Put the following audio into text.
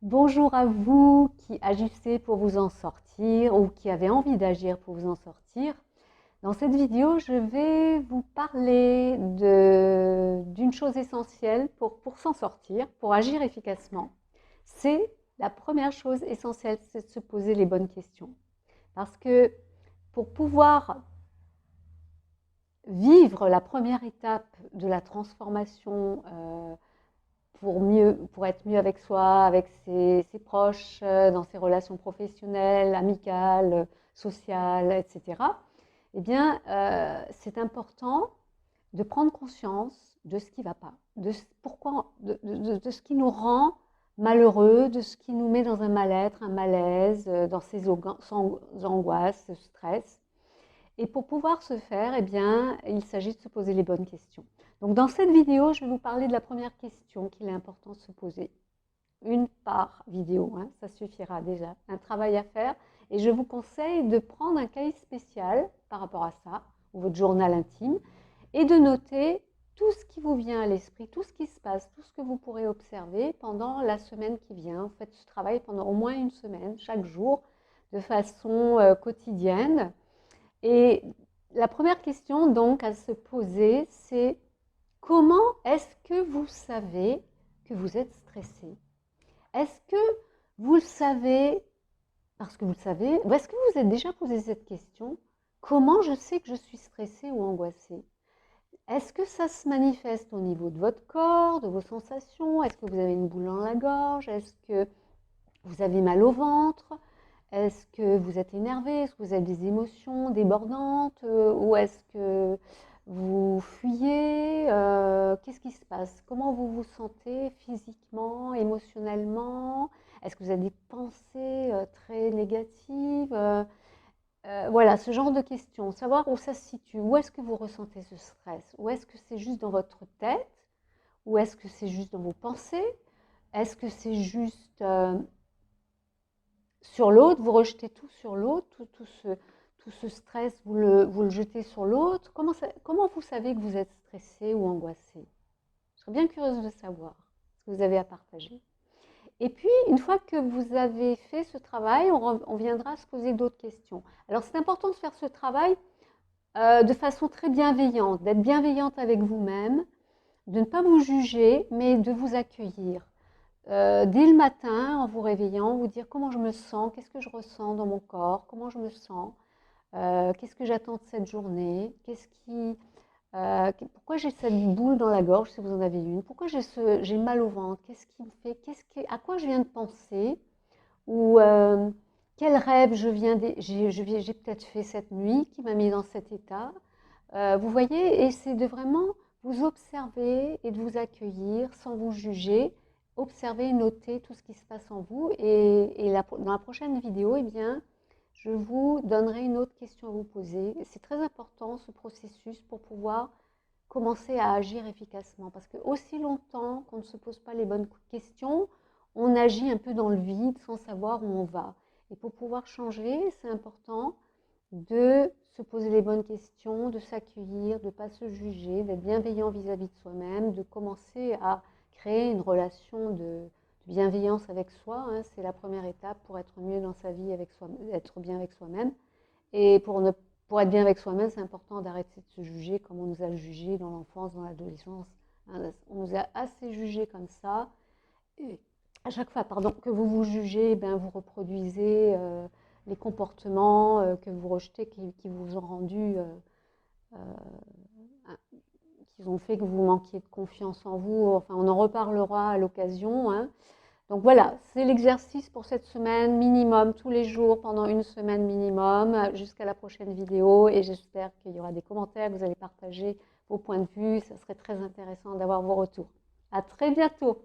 Bonjour à vous qui agissez pour vous en sortir ou qui avez envie d'agir pour vous en sortir. Dans cette vidéo, je vais vous parler d'une chose essentielle pour s'en sortir, pour agir efficacement. C'est la première chose essentielle, c'est de se poser les bonnes questions. Parce que pour pouvoir vivre la première étape de la transformation pour être mieux avec soi, avec ses proches, dans ses relations professionnelles, amicales, sociales, etc., eh bien, c'est important de prendre conscience de ce qui ne va pas, de ce qui nous rend malheureux, de ce qui nous met dans un mal-être, un malaise, dans ses angoisses, ce stress. Et pour pouvoir ce faire, eh bien, il s'agit de se poser les bonnes questions. Donc dans cette vidéo, je vais vous parler de la première question qu'il est important de se poser. Une par vidéo, hein, ça suffira déjà. Un travail à faire. Et je vous conseille de prendre un cahier spécial par rapport à ça, ou votre journal intime, et de noter tout ce qui vous vient à l'esprit, tout ce qui se passe, tout ce que vous pourrez observer pendant la semaine qui vient. Vous faites ce travail pendant au moins une semaine, chaque jour, de façon quotidienne. Et la première question donc à se poser, c'est comment est-ce que vous savez que vous êtes stressé? Est-ce que vous le savez parce que vous le savez? Ou est-ce que vous vous êtes déjà posé cette question? Comment je sais que je suis stressé ou angoissé? Est-ce que ça se manifeste au niveau de votre corps, de vos sensations? Est-ce que vous avez une boule dans la gorge? Est-ce que vous avez mal au ventre? Est-ce que vous êtes énervé? Est-ce que vous avez des émotions débordantes? Ou est-ce que vous fuyez? Qu'est-ce qui se passe? Comment vous vous sentez physiquement, émotionnellement? Est-ce que vous avez des pensées très négatives? Voilà, ce genre de questions. Savoir où ça se situe. Où est-ce que vous ressentez ce stress? Ou est-ce que c'est juste dans votre tête? Ou est-ce que c'est juste dans vos pensées? Est-ce que c'est juste sur l'autre, vous rejetez tout sur l'autre, tout ce stress, vous le jetez sur l'autre. Comment vous savez que vous êtes stressé ou angoissé? Je serais bien curieuse de savoir ce que vous avez à partager. Et puis, une fois que vous avez fait ce travail, on viendra se poser d'autres questions. Alors, c'est important de faire ce travail de façon très bienveillante, d'être bienveillante avec vous-même, de ne pas vous juger, mais de vous accueillir. Dès le matin, en vous réveillant, vous dire comment je me sens, qu'est-ce que je ressens dans mon corps, comment je me sens, qu'est-ce que j'attends de cette journée, pourquoi j'ai cette boule dans la gorge si vous en avez une, pourquoi j'ai mal au ventre, qu'est-ce qui me fait, à quoi je viens de penser, ou quel rêve j'ai peut-être fait cette nuit qui m'a mis dans cet état. Vous voyez, et c'est de vraiment vous observer et de vous accueillir sans vous juger, observer, noter tout ce qui se passe en vous. Dans la prochaine vidéo, eh bien, je vous donnerai une autre question à vous poser. C'est très important ce processus pour pouvoir commencer à agir efficacement. Parce que aussi longtemps qu'on ne se pose pas les bonnes questions, on agit un peu dans le vide sans savoir où on va. Et pour pouvoir changer, c'est important de se poser les bonnes questions, de s'accueillir, de ne pas se juger, d'être bienveillant vis-à-vis de soi-même, de commencer à créer une relation de bienveillance avec soi. Hein, c'est la première étape pour être mieux dans sa vie, être bien avec soi-même. Et pour être bien avec soi-même, c'est important d'arrêter de se juger comme on nous a jugés dans l'enfance, dans l'adolescence. Hein, on nous a assez jugés comme ça. Et à chaque fois, pardon, que vous vous jugez, ben, vous reproduisez les comportements que vous rejetez, qui vous ont rendu, qui ont fait que vous manquiez de confiance en vous. Enfin, on en reparlera à l'occasion. Hein. Donc voilà, c'est l'exercice pour cette semaine, minimum, tous les jours, pendant une semaine minimum, jusqu'à la prochaine vidéo. Et j'espère qu'il y aura des commentaires, que vous allez partager vos points de vue. Ça serait très intéressant d'avoir vos retours. À très bientôt!